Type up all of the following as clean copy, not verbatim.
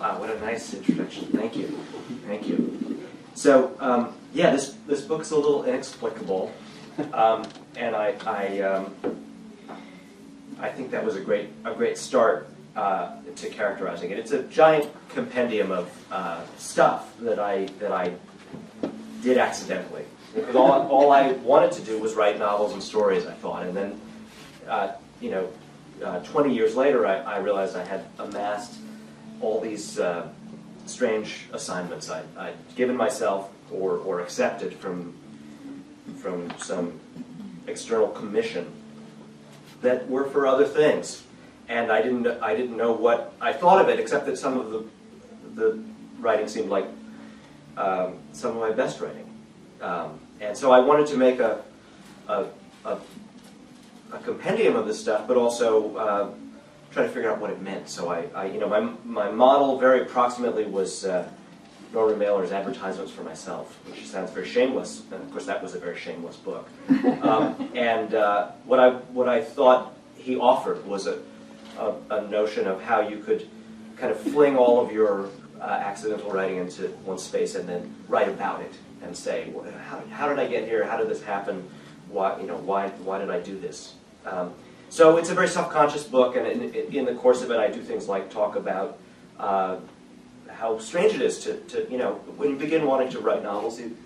Wow, what a nice introduction. Thank you. Thank you. So, yeah, this book's a little inexplicable, and I think that was a great start to characterizing it. It's a giant compendium of stuff that I did accidentally. Because all I wanted to do was write novels and stories, I thought, and then 20 years later, I realized I had amassed all these strange assignments I'd given myself or accepted from some external commission that were for other things, and I didn't know what I thought of it, except that some of the writing seemed like some of my best writing, and so I wanted to make a compendium of this stuff, but also try to figure out what it meant. So my model very approximately was Norman Mailer's Advertisements for Myself, which sounds very shameless, and of course that was a very shameless book. And what I thought he offered was a notion of how you could kind of fling all of your accidental writing into one space and then write about it and say, well, how did I get here? How did this happen? Why did I do this? So it's a very self-conscious book, and in the course of it, I do things like talk about how strange it is to when you begin wanting to write novels, you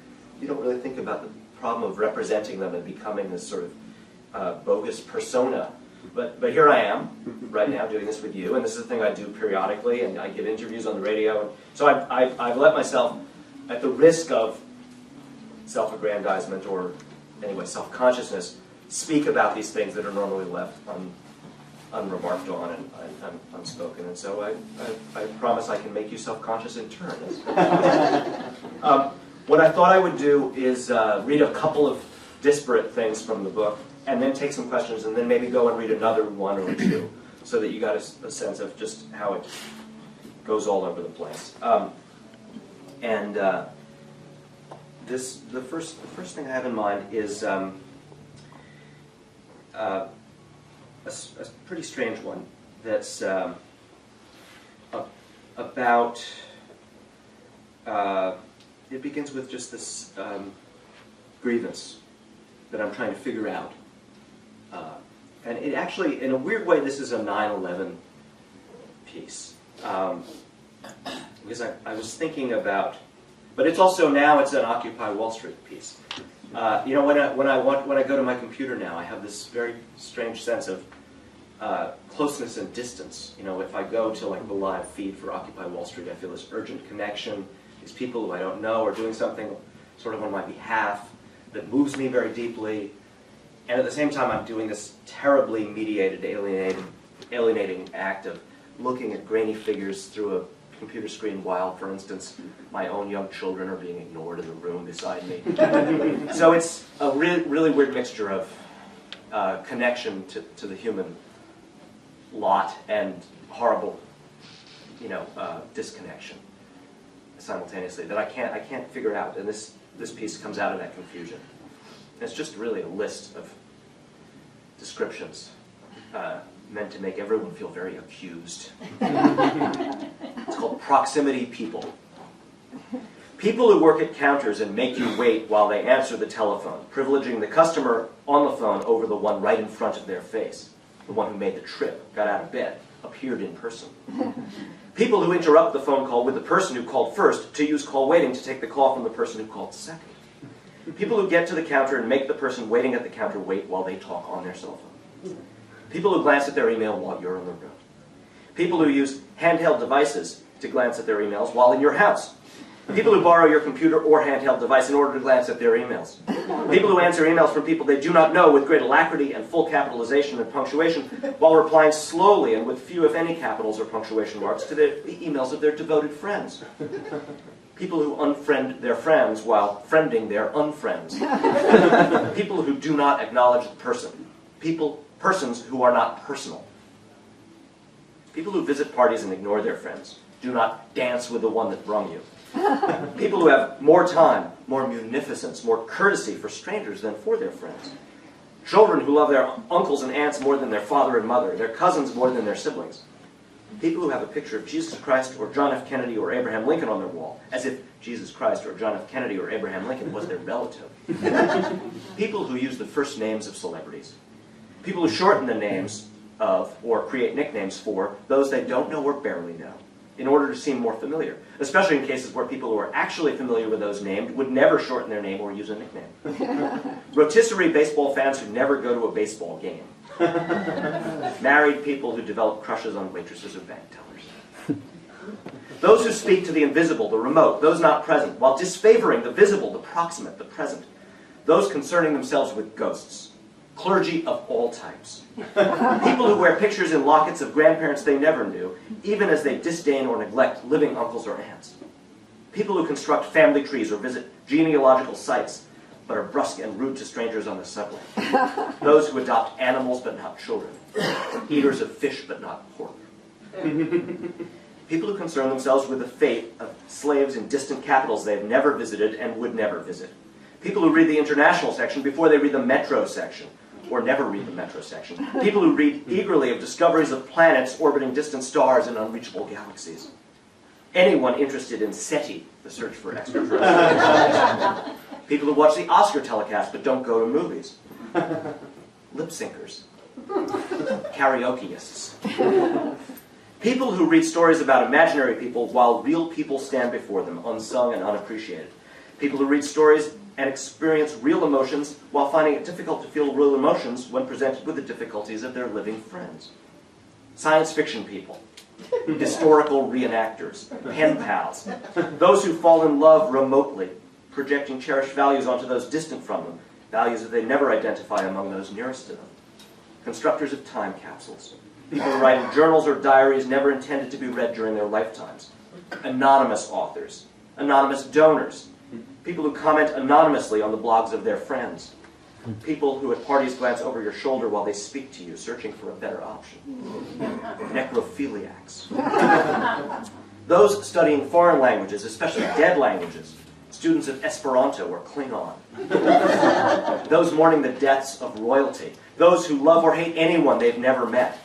don't really think about the problem of representing them and becoming this sort of bogus persona. But here I am, right now, doing this with you, and this is a thing I do periodically, and I give interviews on the radio. So I've let myself, at the risk of self-aggrandizement or anyway self-consciousness, speak about these things that are normally left unremarked on and unspoken. And so I promise I can make you self-conscious in turn. What I thought I would do is read a couple of disparate things from the book, and then take some questions, and then maybe go and read another one or two, so that you got a sense of just how it goes all over the place. The first thing I have in mind is a pretty strange one that's about, it begins with just this grievance that I'm trying to figure out. And it actually, in a weird way, this is a 9/11 piece. Because I was thinking about, but it's also now it's an Occupy Wall Street piece. When I go to my computer now, I have this very strange sense of closeness and distance. If I go to like the live feed for Occupy Wall Street, I feel this urgent connection. These people who I don't know are doing something sort of on my behalf that moves me very deeply. And at the same time, I'm doing this terribly mediated, alienating act of looking at grainy figures through a computer screen while, for instance, my own young children are being ignored in the room beside me. So it's a really weird mixture of connection to the human lot and horrible, disconnection simultaneously that I can't figure out. And this piece comes out of that confusion. It's just really a list of descriptions meant to make everyone feel very accused. It's called proximity people. People who work at counters and make you wait while they answer the telephone, privileging the customer on the phone over the one right in front of their face. The one who made the trip, got out of bed, appeared in person. People who interrupt the phone call with the person who called first to use call waiting to take the call from the person who called second. People who get to the counter and make the person waiting at the counter wait while they talk on their cell phone. People who glance at their email while you're on the road. People who use handheld devices to glance at their emails while in your house. People who borrow your computer or handheld device in order to glance at their emails. People who answer emails from people they do not know with great alacrity and full capitalization and punctuation while replying slowly and with few, if any, capitals or punctuation marks to the emails of their devoted friends. People who unfriend their friends while friending their unfriends. People who do not acknowledge the person. Persons who are not personal. People who visit parties and ignore their friends. Do not dance with the one that brung you. People who have more time, more munificence, more courtesy for strangers than for their friends. Children who love their uncles and aunts more than their father and mother, their cousins more than their siblings. People who have a picture of Jesus Christ or John F. Kennedy or Abraham Lincoln on their wall, as if Jesus Christ or John F. Kennedy or Abraham Lincoln was their relative. People who use the first names of celebrities. People who shorten the names of or create nicknames for those they don't know or barely know in order to seem more familiar, especially in cases where people who are actually familiar with those named would never shorten their name or use a nickname. Rotisserie baseball fans who never go to a baseball game. Married people who develop crushes on waitresses or bank tellers. Those who speak to the invisible, the remote, those not present, while disfavoring the visible, the proximate, the present. Those concerning themselves with ghosts. Clergy of all types. People who wear pictures in lockets of grandparents they never knew, even as they disdain or neglect living uncles or aunts. People who construct family trees or visit genealogical sites, but are brusque and rude to strangers on the subway. Those who adopt animals but not children. Eaters of fish but not pork. People who concern themselves with the fate of slaves in distant capitals they have never visited and would never visit. People who read the international section before they read the metro section, or never read the metro section. People who read eagerly of discoveries of planets orbiting distant stars in unreachable galaxies. Anyone interested in SETI, the search for extraterrestrials. People who watch the Oscar telecast but don't go to movies. Lip syncers. Karaokeists. People who read stories about imaginary people while real people stand before them, unsung and unappreciated. People who read stories and experience real emotions while finding it difficult to feel real emotions when presented with the difficulties of their living friends. Science fiction people. Historical reenactors. Pen pals. Those who fall in love remotely, projecting cherished values onto those distant from them, values that they never identify among those nearest to them. Constructors of time capsules. People who write in journals or diaries never intended to be read during their lifetimes. Anonymous authors. Anonymous donors. People who comment anonymously on the blogs of their friends. People who at parties glance over your shoulder while they speak to you, searching for a better option. Necrophiliacs. Those studying foreign languages, especially dead languages. Students of Esperanto or Klingon. Those mourning the deaths of royalty. Those who love or hate anyone they've never met.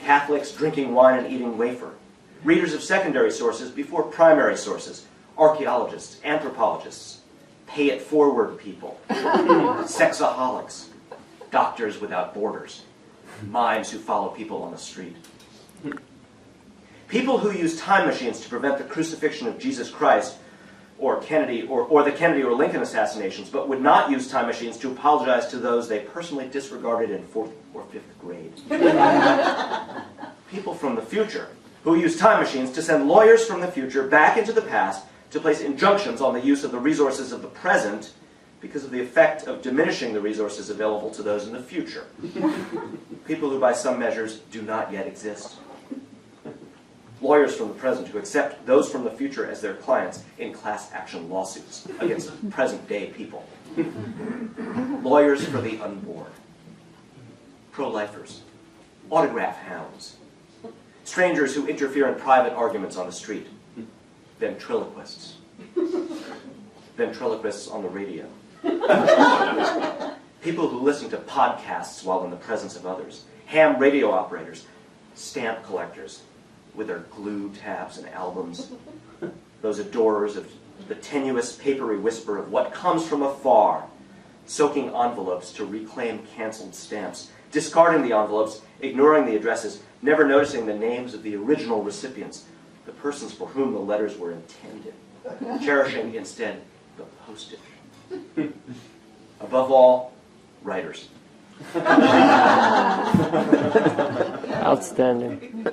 Catholics drinking wine and eating wafer. Readers of secondary sources before primary sources. Archaeologists, anthropologists, pay-it-forward people, sexaholics, doctors without borders, mimes who follow people on the street. People who use time machines to prevent the crucifixion of Jesus Christ or Kennedy or the Kennedy or Lincoln assassinations, but would not use time machines to apologize to those they personally disregarded in 4th or 5th grade. People from the future who use time machines to send lawyers from the future back into the past to place injunctions on the use of the resources of the present because of the effect of diminishing the resources available to those in the future. People who by some measures do not yet exist. Lawyers from the present who accept those from the future as their clients in class action lawsuits against present-day people. Lawyers for the unborn. Pro-lifers. Autograph hounds. Strangers who interfere in private arguments on the street. Ventriloquists. Ventriloquists on the radio. People who listen to podcasts while in the presence of others. Ham radio operators. Stamp collectors with their glue tabs and albums. Those adorers of the tenuous, papery whisper of what comes from afar. Soaking envelopes to reclaim canceled stamps. Discarding the envelopes, ignoring the addresses, never noticing the names of the original recipients, the persons for whom the letters were intended, cherishing instead the postage. Above all, writers. Outstanding.